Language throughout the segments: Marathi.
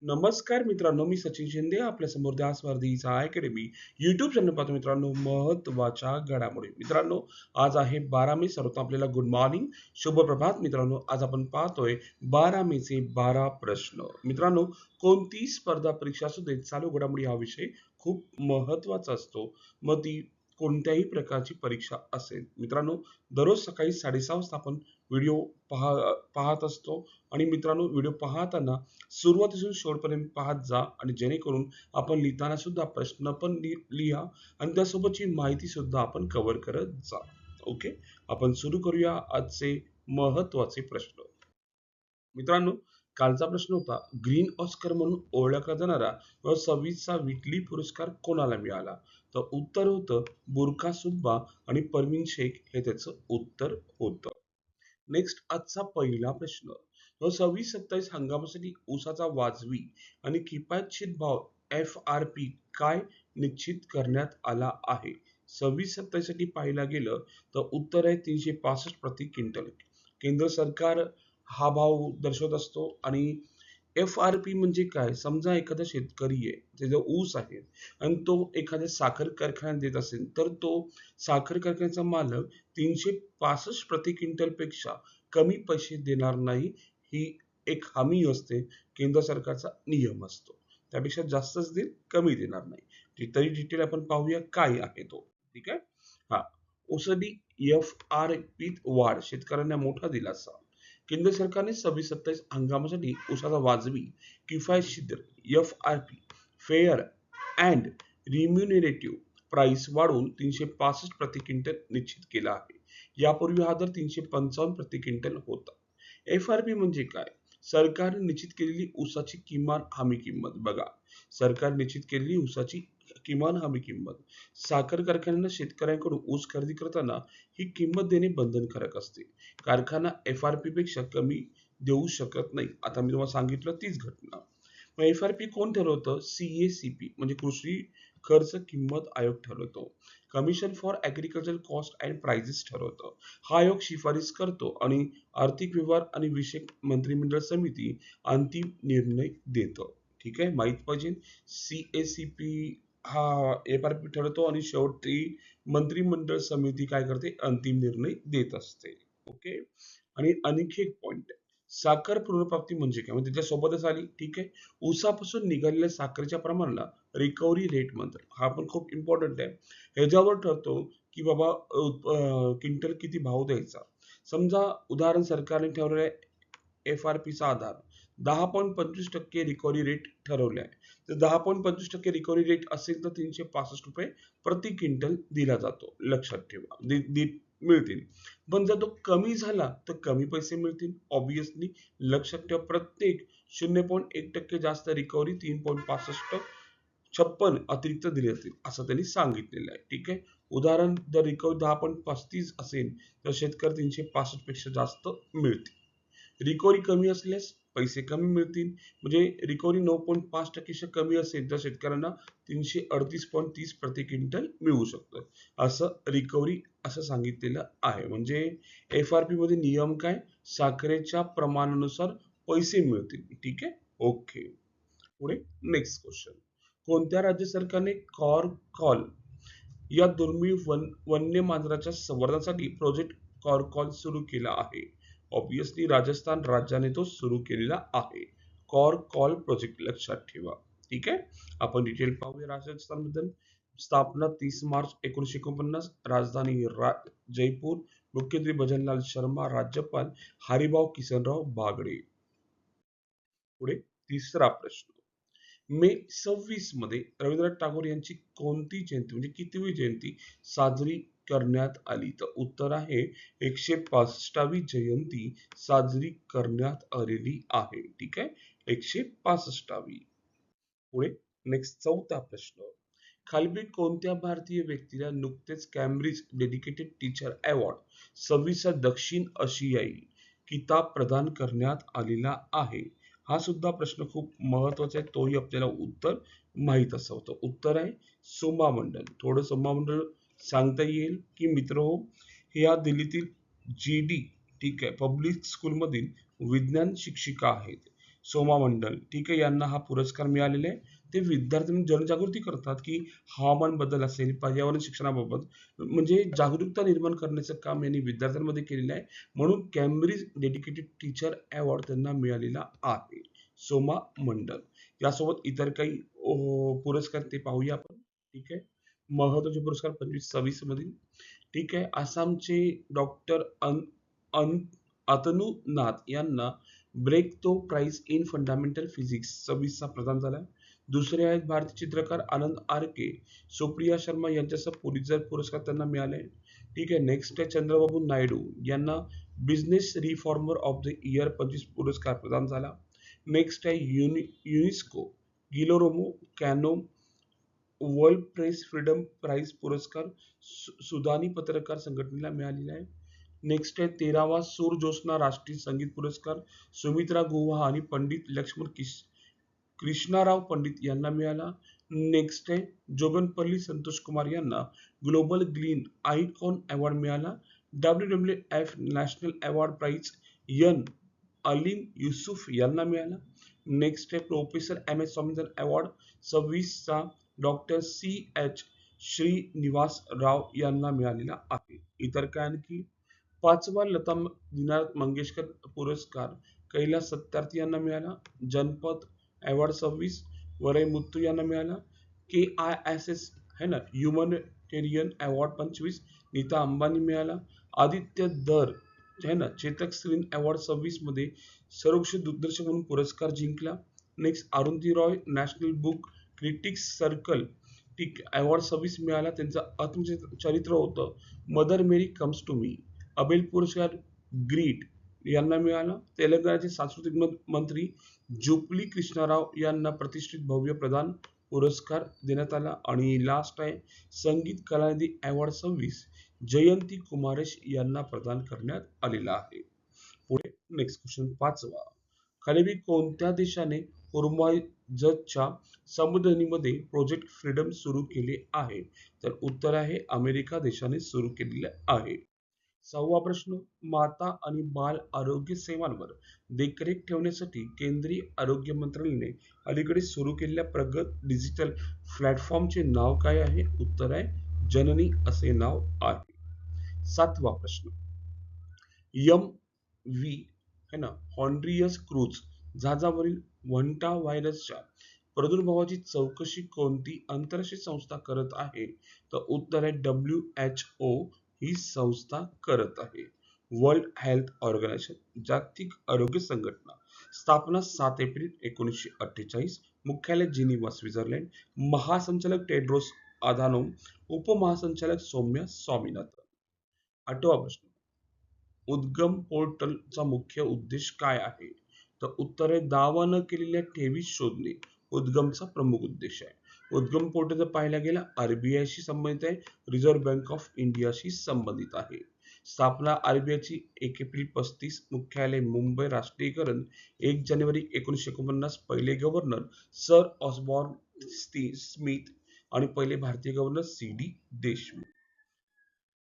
नमस्कार मित्रांनो, मी सचिन शिंदे आपल्या समोर त्या स्पर्धेचा अकॅडमी युट्यूब चॅनल पाहतो. मित्रांनो, महत्त्वाच्या घडामोडी. मित्रांनो, आज आहे 12 मे. सर्वप्रथम आपल्याला गुड मॉर्निंग, शुभ प्रभात. मित्रांनो, आज आपण पाहतोय 12 मे चे 12 प्रश्न. मित्रांनो, कोणती स्पर्धा परीक्षा असू दे, चालू घडामोडी हा विषय खूप महत्त्वाचा असतो. मग ती कोणत्याही प्रकारची परीक्षा असेल. मित्रांनो, दररोज सकाळी 6:30 वाजता आपण व्हिडिओ पाहत असतो. आणि मित्रांनो, व्हिडिओ पाहताना सुरुवातीपासून शेवटपर्यंत पाहत जा, आणि जेणेकरून आपण लिहिताना सुद्धा प्रश्न पण लिहा आणि त्यासोबतची माहिती सुद्धा आपण कव्हर करत जा. ओके, आपण सुरू करूया आजचे महत्वाचे प्रश्न. मित्रांनो, कालचा प्रश्न होता, ग्रीन ऑस्कर म्हणून ओळखला जाणारा व 26वा विटली पुरस्कार कोणाला मिळाला? तर उत्तर होतं बुरखा सुब्बा आणि परवीन शेख, हे त्याचं उत्तर होतं. नेक्स्ट, आजचा पहिला प्रश्न. 26-27 हंगामासाठी ऊसाचा वाजवी आणि किफायतशीर भाव FRP काय निश्चित करण्यात आला आहे? 26-27 साठी पाहायला गेलं तर उत्तर आहे 365 प्रति क्विंटल. केंद्र सरकार हा भाव दर्शवत असतो. आणि FRP म्हणजे काय? समजा एखादा शेतकरी आहे, त्याचा ऊस आहे आणि तो एखाद्या साखर कारखान्यात देत असेल, तर तो साखर कारखान्याचा मालक 365 प्रति क्विंटल पेक्षा कमी पैसे देणार नाही. ही एक हमी असते, केंद्र सरकारचा नियम असतो. त्यापेक्षा जास्तच देईल, कमी देणार नाही. तरी डिटेल आपण पाहूया काय आहे तो. ठीक आहे. हा, ओसडी FRP वाढ, शेतकऱ्यांना मोठा दिलासा. केंद्र सरकारने 26-27 हंगामासाठी ऊसाचा वाजवी किफायतशीर FRP फेअर अँड रिम्युनरेटिव्ह प्राइस वाढवून 365 प्रति क्विंटल निश्चित केला आहे. यापूर्वी हा दर 355 प्रति क्विंटल होता. FRP म्हणजे काय? सरकारने निश्चित केलेली ऊसाची किमान हमी किंमत. बघा, सरकार निश्चित केलेली ऊसाची किमान हमी किंमत. साखर कारखान्यांना शेतकऱ्यांकडून ऊस खरेदी करताना ही किंमत देणे बंधनकारक असते. कारखाना FRP पेक्षा कमी देऊ शकत नाही. आता मी तुम्हाला सांगितलं तीच घटना. मग FRP कोण ठरवतं? CACP म्हणजे कृषी खर्च किंमत आयोग ठरवतो. Commission for agriculture cost and prices ठरवतं. हा आयोग शिफारस करतो आणि आर्थिक व्यवहार आणि विषयक मंत्रिमंडळ समिती अंतिम निर्णय देतं. ठीक आहे, माहित पाहिजे. CACP हा FRP ठरवतो आणि शेवटी मंत्रिमंडळ समिती काय करते? अंतिम निर्णय देत असते. ओके. आणि आणखी एक पॉइंट, साखर पुनर्प्राप्ती म्हणजे काय? म्हणजे त्याच्यासोबतच आली. ठीक आहे. ऊसापासून निघालेल्या साखरेच्या प्रमाणाला रिकव्हरी रेट म्हणतात. हा पण खूप इम्पॉर्टंट आहे. ह्याच्यावर ठरतो की बाबा क्विंटल किती भाव द्यायचा. समजा उदाहरण, सरकारने ठरवलेला FRPचा आधार 10.25% रिकव्हरी रेट ठरवले आहे. तर 10.25% रिकव्हरी रेट असेल तर ₹365 प्रति क्विंटल दिला जातो. लक्षात ठेवा. मिळतील. पण जर तो कमी झाला तर कमी पैसे मिळतील. ऑब्व्हियसली लक्षात ठेवा, प्रत्येक 0.1% जास्त रिकव्हरी 3.56 अतिरिक्त दिले जातील, असं त्यांनी सांगितलेलं आहे. ठीक आहे. उदाहरण, जर रिकव्हरी 10.35 असेल तर शेतकरी 365 पेक्षा जास्त मिळतील. रिकव्हरी कमी असल्यास पैसे कमी मिळतील. म्हणजे रिकव्हरी 9.5% कमी असेल तर शेतकऱ्यांना 338.30 प्रति क्विंटल मिळू शकतं. असं रिकव्हरी असं सांगितलेलं आहे. म्हणजे FRP मध्ये नियम काय? साखरेच्या प्रमाणानुसार पैसे मिळतील. ठीक आहे. ओके. पुढे नेक्स्ट क्वेश्चन. कोणत्या राज्य सरकारने कॉर्कॉल या दुर्मिळ वन्य मांजराच्या संवर्धनासाठी प्रोजेक्ट कॉर्कॉल सुरू केला आहे? ऑब्व्हियसली राजस्थान राज्याने तो सुरू केलेला आहे. कॉर्कॉल प्रोजेक्ट, लक्षात ठेवा. ठीक आहे. आपण डिटेल पाहूया राजस्थानबद्दल. स्थापना 30 मार्च 1949. राजधानी जयपूर. मुख्यमंत्री भजनलाल शर्मा. राज्यपाल हरिभाऊ किसनराव बागडे. पुढे तिसरा प्रश्न. मे 26 मध्ये रवींद्रनाथ टागोर यांची कोणती जयंती म्हणजे कितवी जयंती साजरी करण्यात आली? तर उत्तर आहे 165वी जयंती साजरी करण्यात आलेली आहे. ठीक आहे, 165वी. पुढे नेक्स्ट चौथा प्रश्न. खालीलपैकी कोणत्या भारतीय व्यक्तीला नुकतेच कॅम्ब्रिज डेडिकेटेड टीचर अवॉर्ड 26 दक्षिण आशियाई किताब प्रदान करण्यात आलेला आहे? हा सुद्धा प्रश्न खूप महत्वाचा आहे. तोही आपल्याला उत्तर माहित असावं. उत्तर आहे सोमा मंडल. थोडं सोमा मंडल सांगता येईल की मित्र, हे या दिल्लीतील GD, ठीक आहे, पब्लिक स्कूलमधील विज्ञान शिक्षिका आहेत. सोमा मंडल, ठीक आहे, यांना हा पुरस्कार मिळालेला आहे. ते विद्यार्थ्यांनी जनजागृती करतात की हवामान बदल असेल, पर्यावरण शिक्षणाबाबत म्हणजे जागरूकता निर्माण करण्याचं काम यांनी विद्यार्थ्यांमध्ये केलेलं आहे. म्हणून कॅम्ब्रिज डेडिकेटेड टीचर अवॉर्ड त्यांना मिळालेला आहे. सोमा मंडल. यासोबत इतर काही पुरस्कार ते पाहूया आपण. ठीक आहे. महत्वाचे पुरस्कार 25-26 मधील. ठीक आहे. आसामचे डॉक्टर अन अतनु नाथ यांना breakthrough prize in fundamental physics 26 चा प्रदान झाला. दुसरे आहेत भारतीय चित्रकार आनंद आरके, सुप्रिया शर्मा यांच्यासह पुलित्झर पुरस्कार त्यांना मिळाले. ठीक आहे. नेक्स्ट आहे चंद्रबाबू नायडू यांना business reformer of the year 25 पुरस्कार प्रदान झाला. नेक्स्ट आहे UNESCO Guillermo Cano world press freedom prize पुरस्कार सुदानी पत्रकार संघटनेला मिळालेला आहे. नेक्स्ट आहे 13वा सूरजोत्स्ना राष्ट्रीय संगीत पुरस्कार सुमित्रा गुहा आणि पंडित लक्ष्मण कृष्णाराव पंडित यांना मिळाला. नेक्स्ट आहे जोगनपल्ली संतोष कुमार यांना ग्लोबल ग्रीन आयकॉन अवॉर्ड मिळाला. WWF नॅशनल अवॉर्ड प्राइज यन अलीम युसुफ यांना मिळाला. नेक्स्ट आहे प्रोफेसर MS स्वामीनाथन अवॉर्ड 26 चा डॉक्टर CH श्रीनिवास राव यांना मिळालेला आहे. इतर काय आणखी 5वा लता दीनानाथ मंगेशकर पुरस्कार कैलास सत्यार्थी यांना मिळाला. जनपद अवॉर्ड 26 वरई मुत्तू यांना मिळाला. KISS है ना ह्युमनिटेरियन अवॉर्ड 25 नीता अंबानी मिळाला. आदित्य धर है ना चेतक स्क्रीन अवॉर्ड 26 मध्ये सर्वोत्कृष्ट दिग्दर्शक म्हणून पुरस्कार जिंकला. Next Arundhati Roy national book critics circle ठीक अवॉर्ड 26 मिळाला. त्यांचं आत्मचरित्र होतं mother Mary comes to me. Abel पुरस्कार ग्रीट यांना मिळाला. तेलंगणाचे सांस्कृतिक मंत्री जुपली कृष्णाराव यांना प्रतिष्ठित भव्य प्रदान पुरस्कार देण्यात आला. आणि लास्ट आहे संगीत कलानिधी अवॉर्ड 26 जयंती कुमारेश यांना प्रदान करण्यात आलेला आहे. पुढे नेक्स्ट क्वेश्चन 5वा. खालील कोणत्या देशाने होर्मुझच्या समुद्रधुनीमध्ये प्रोजेक्ट फ्रीडम सुरू केले आहे? तर उत्तर आहे अमेरिका देशाने सुरू केलेले आहे. 6वा प्रश्न. माता आणि बाल आरोग्य सेवांवर देखरेख ठेवण्यासाठी केंद्रीय आरोग्य मंत्रालयाने अलीकडे सुरू केलेल्या प्रगत डिजिटल प्लॅटफॉर्मचे नाव काय आहे? उत्तर आहे जननी असे नाव आहे. 7वा प्रश्न. MV है ना हॉन्ड्रियस क्रूज जहाजावरील व्हंटा व्हायरसच्या प्रादुर्भावाची चौकशी कोणती आंतरराष्ट्रीय संस्था करत आहे? तर उत्तर आहे WHO ही संस्था करत आहे. वर्ल्ड हेल्थ ऑर्गनायझेशन जागतिक आरोग्य संघटना स्थापना 7 एप्रिल 1948 मुख्यालय जिनिव्हा स्वित्झर्लंड. महासंचालक टेड्रोस अधानोम. उपमहासंचालक सौम्या स्वामीनाथन. 8वा प्रश्न. उद्गम पोर्टलचा मुख्य उद्देश काय आहे? तर उत्तर आहे दावा न केलेल्या ठेवी शोधणे उद्गमचा प्रमुख उद्देश आहे. उद्गम पोर्टल जर पाहायला गेला RBI शी संबंधित आहे, रिझर्व्ह बँक ऑफ इंडियाशी संबंधित आहे. स्थापना RBI ची 1 एप्रिल 35 मुख्यालय मुंबई. राष्ट्रीयकरण 1 जानेवारी 1949 पहिले गव्हर्नर सर ऑस्बॉर्न स्मिथ आणि पहिले भारतीय governor CD Deshmukh.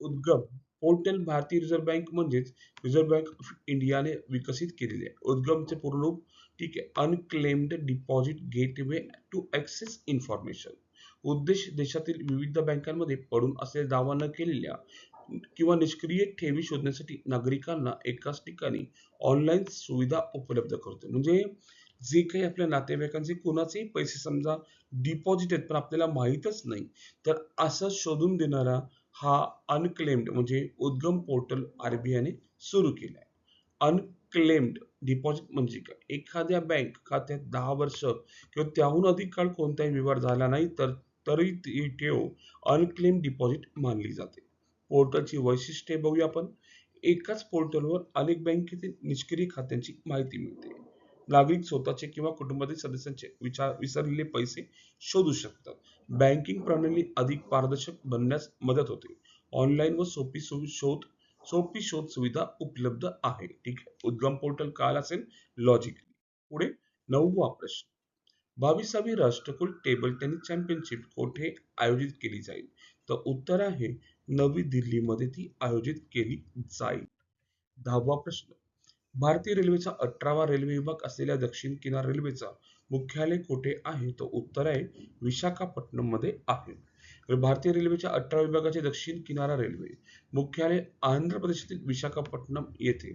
Udgam portal भारतीय रिझर्व्ह बँक म्हणजेच रिझर्व्ह बँक ऑफ इंडियाने विकसित केलेले आहे. उद्गमचे पूर्ण रूप ठीक आहे unclaimed deposit gateway to access information. उद्देश देशातील विविध बँकांमध्ये पडून असलेल्या दावा न केलेल्या किंवा निष्क्रिय ठेवी शोधण्यासाठी नागरिकांना एकाच ठिकाणी ऑनलाईन सुविधा उपलब्ध करतो. म्हणजे जे काही आपल्या नातेवाईकांचे कोणाचेही पैसे समजा डिपॉझिट आहेत पण आपल्याला माहीतच नाही तर असं शोधून देणारा हा अनक्लेम्ड म्हणजे उद्गम पोर्टल RBI ने सुरू केलाय. अनक्लेम्ड डिपॉझिट म्हणजे काय? एखाद्या बँक खात्यात 10 वर्ष किंवा त्याहून अधिक काळ कोणताही व्यवहार झाला नाही तरी ती ठेव अनक्लेम्ड डिपॉझिट मानली जाते. पोर्टलची वैशिष्ट्ये बघूया आपण. एकाच पोर्टलवर अनेक बँकेतील निष्क्रिय खात्यांची माहिती मिळते. नागरिक स्वतःचे किंवा कुटुंबातील सदस्यांचे विसरलेले पैसे शोधू शकतात. बँकिंग प्रणाली अधिक पारदर्शक बनण्यास मदत होते. ऑनलाईन व सोपी शोध सुविधा उपलब्ध आहे. ठीक आहे. उद्गम पोर्टल काल असेल लॉजिकली. पुढे 9वा प्रश्न. 22वी राष्ट्रकुल टेबल टेनिस चॅम्पियनशिप कोठे आयोजित केली जाईल? तर उत्तर आहे नवी दिल्लीमध्ये ती आयोजित केली जाईल. 10वा प्रश्न. भारतीय रेल्वेचा 18वा रेल्वे विभाग असलेल्या दक्षिण किनार रेल्वेचा मुख्यालय कुठे आहे? तो उत्तर आहे विशाखापट्टणम मध्ये आहे. तर भारतीय रेल्वेच्या 18 विभागाचे दक्षिण किनारा रेल्वे मुख्यालय आंध्र प्रदेशातील विशाखापट्टणम येथे.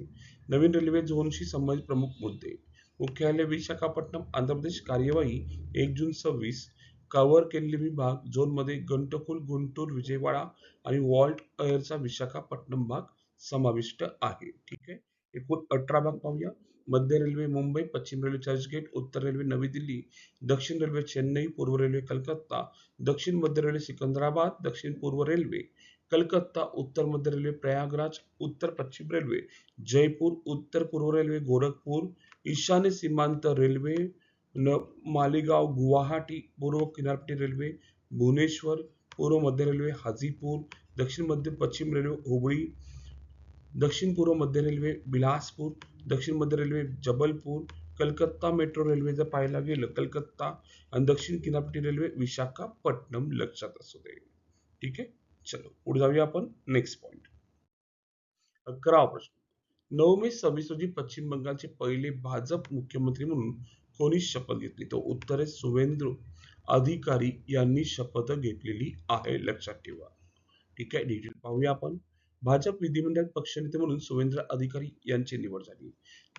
नवीन रेल्वे झोनशी संबंधित प्रमुख मुद्दे. मुख्यालय विशाखापट्टणम आंध्र प्रदेश. कार्यवाही 1 जून 26. कव्हर केलेले विभाग झोनमध्ये गंटकुल, गुंटूर, विजयवाडा आणि वॉल्ट एअरचा विशाखापट्टणम भाग समाविष्ट आहे. ठीक आहे. एकूण 18 भाग पाहूया. मध्य रेल्वे मुंबई, पश्चिम रेल्वे चर्चगेट, उत्तर रेल्वे नवी दिल्ली, दक्षिण रेल्वे चेन्नई, पूर्व रेल्वे कलकत्ता, दक्षिण मध्य रेल्वे सिकंदराबाद, दक्षिण पूर्व रेल्वे कलकत्ता, उत्तर मध्य रेल्वे प्रयागराज, उत्तर पश्चिम रेल्वे जयपूर, उत्तर पूर्व रेल्वे गोरखपूर, ईशान्य सीमांत रेल्वे मालेगाव गुवाहाटी, पूर्व किनारपट्टी रेल्वे भुवनेश्वर, पूर्व मध्य रेल्वे हाजीपूर, दक्षिण मध्य पश्चिम रेल्वे हुबळी, दक्षिण पूर्व मध्य रेल्वे बिलासपूर, दक्षिण मध्य railway Jabalpur, Calcutta metro railway जर पाहायला गेलं कलकत्ता, आणि दक्षिण किनारपट्टी रेल्वे विशाखापट्टणम लक्षात असू दे. ठीक आहे. चलो पुढे जाऊया आपण नेक्स्ट पॉइंट. 11वा प्रश्न. 9 मे 26 रोजी पश्चिम बंगालचे पहिले भाजप मुख्यमंत्री म्हणून कोणी शपथ घेतली? तो उत्तर आहे सुवेंद्र अधिकारी यांनी शपथ घेतलेली आहे. लक्षात ठेवा. ठीक आहे. डिटेल पाहूया आपण. भाजप विधिमंडळ पक्षनेते म्हणून सुवेंद्र अधिकारी यांची निवड झाली.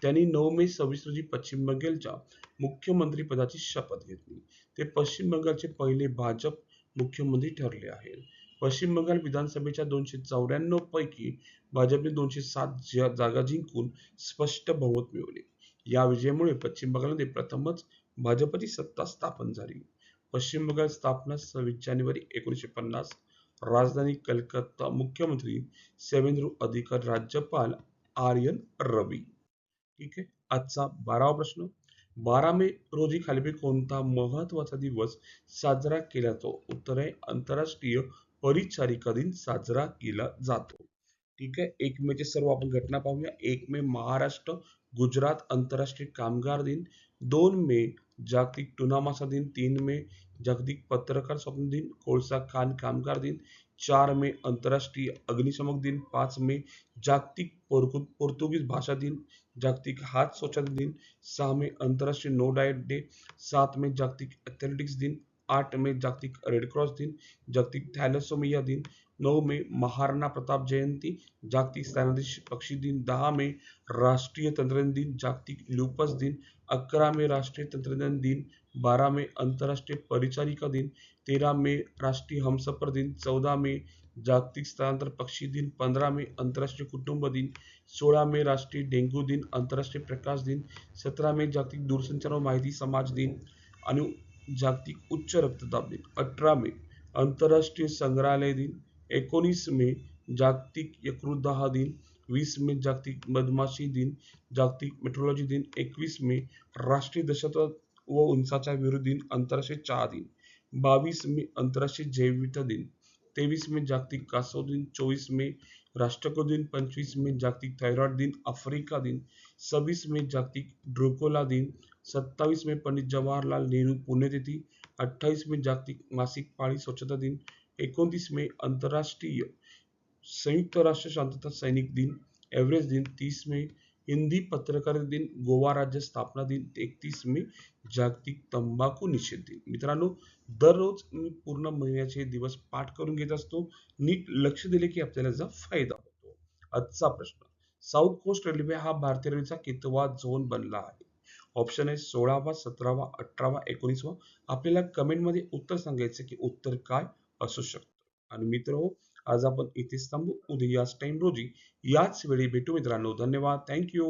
त्यांनी 9 मे 26 रोजी पश्चिम बंगालच्या मुख्यमंत्री पदाची शपथ घेतली. ते पश्चिम बंगालचे पहिले भाजप मुख्यमंत्री ठरले आहेत. पश्चिम बंगाल विधानसभेच्या 294 पैकी भाजपने 207 जागा जिंकून स्पष्ट बहुमत मिळवले. या विजयामुळे पश्चिम बंगालमध्ये प्रथमच भाजपची सत्ता स्थापन झाली. पश्चिम बंगाल स्थापना 26 जानेवारी 1950. राजधानी कलकत्ता. मुख्यमंत्री सेवेंद्र अधिकारी. राज्यपाल आर. एन. रवी. ठीक आहे. आजचा 12वा प्रश्न. 12 मे रोजी खालीलपैकी कोणता महत्वाचा दिवस साजरा केला जातो? उत्तर आहे आंतरराष्ट्रीय परिचारिका दिन साजरा केला जातो. ठीक आहे. 1 मे चे सर्व आपण घटना पाहूया. 1 मे महाराष्ट्र गुजरात आंतरराष्ट्रीय कामगार दिन. 2 मे जागतिक टुनामासा दिन. 3 मे जागतिक पत्रकार स्वातंत्र्य दिन, कोळसा खाण कामगार दिन. 4 मे आंतरराष्ट्रीय अग्निशमन दिन. 5 मे जागतिक पोर्तुगीज भाषा दिन, जागतिक हात स्वच्छता दिन. 6 मे आंतरराष्ट्रीय नो डाएट डे. 7 मे जागतिक ॲथलेटिक्स दिन. 8 मे जागतिक रेड क्रॉस दिन, जागतिक थॅलेसोमिया दिन. 9 मे महाराणा प्रताप जयंती, जागतिक स्थानांतरित पक्षी दिन. 10 मे राष्ट्रीय तंत्रज्ञान दिन, जागतिक ल्युपस दिन. 11 मे राष्ट्रीय तंत्रज्ञान दिन. 12 मे आंतरराष्ट्रीय परिचारिका दिन. 13 मे राष्ट्रीय हमसफर दिन. 14 मे जागतिक स्थलांतर पक्षी दिन. 15 मे आंतरराष्ट्रीय कुटुंब दिन. 16 मे राष्ट्रीय डेंग्यू दिन, आंतरराष्ट्रीय प्रकाश दिन. 17 मे जागतिक दूरसंचार व माहिती समाज दिन आणि जागतिक उच्च रक्तदाब दिन. 18 मे आंतरराष्ट्रीय संग्रहालय दिन. 19 मे जागतिक यकृतदाह दिन. 20 मे जागतिक मधमाशी दिन, जागतिक मेट्रोलॉजी दिन. 21 मे राष्ट्रीय दहशतवाद व उंचाच्या विरोधी दिन, आंतरराष्ट्रीय चहा दिन. 22 मे आंतरराष्ट्रीय जैवविविधता दिन. 23 मे जागतिक कासव दिन. 24 मे राष्ट्रकुल दिन. 25 मे जागतिक थायरॉइड दिन, आफ्रिका दिन. 26 मे जागतिक ड्रुकोला दिन. 27 मे पंडित जवाहरलाल नेहरू पुण्यतिथी. 28 मे जागतिक मासिक पाळी स्वच्छता दिन. 29 मे आंतरराष्ट्रीय संयुक्त राष्ट्र शांतता सैनिक दिन, एव्हरेस्ट दिन. 30 मे हिंदी पत्रकारिता दिन, गोवा राज्य स्थापना दिन. 31 मे जागतिक तंबाखू निषेध दिन. मित्रांनो, दररोज मी पूर्ण महिन्याचे दिवस पाठ करून घेत असतो. नीट लक्ष दिले की आपल्याला याचा फायदा होतो. आजचा प्रश्न. साऊथ कोस्ट रेल्वे हा भारतीय रेल्वेचा कितवा झोन बनला आहे? ऑप्शन आहे 16वा, 17वा, 18वा, 19वा. आपल्याला कमेंटमध्ये उत्तर सांगायचं की उत्तर काय असू शकतं. आणि मित्र, आज आपण इथेच थांबू. उद्या याच टाइम रोजी याच वेळी भेटू मित्रांनो. धन्यवाद. Thank you.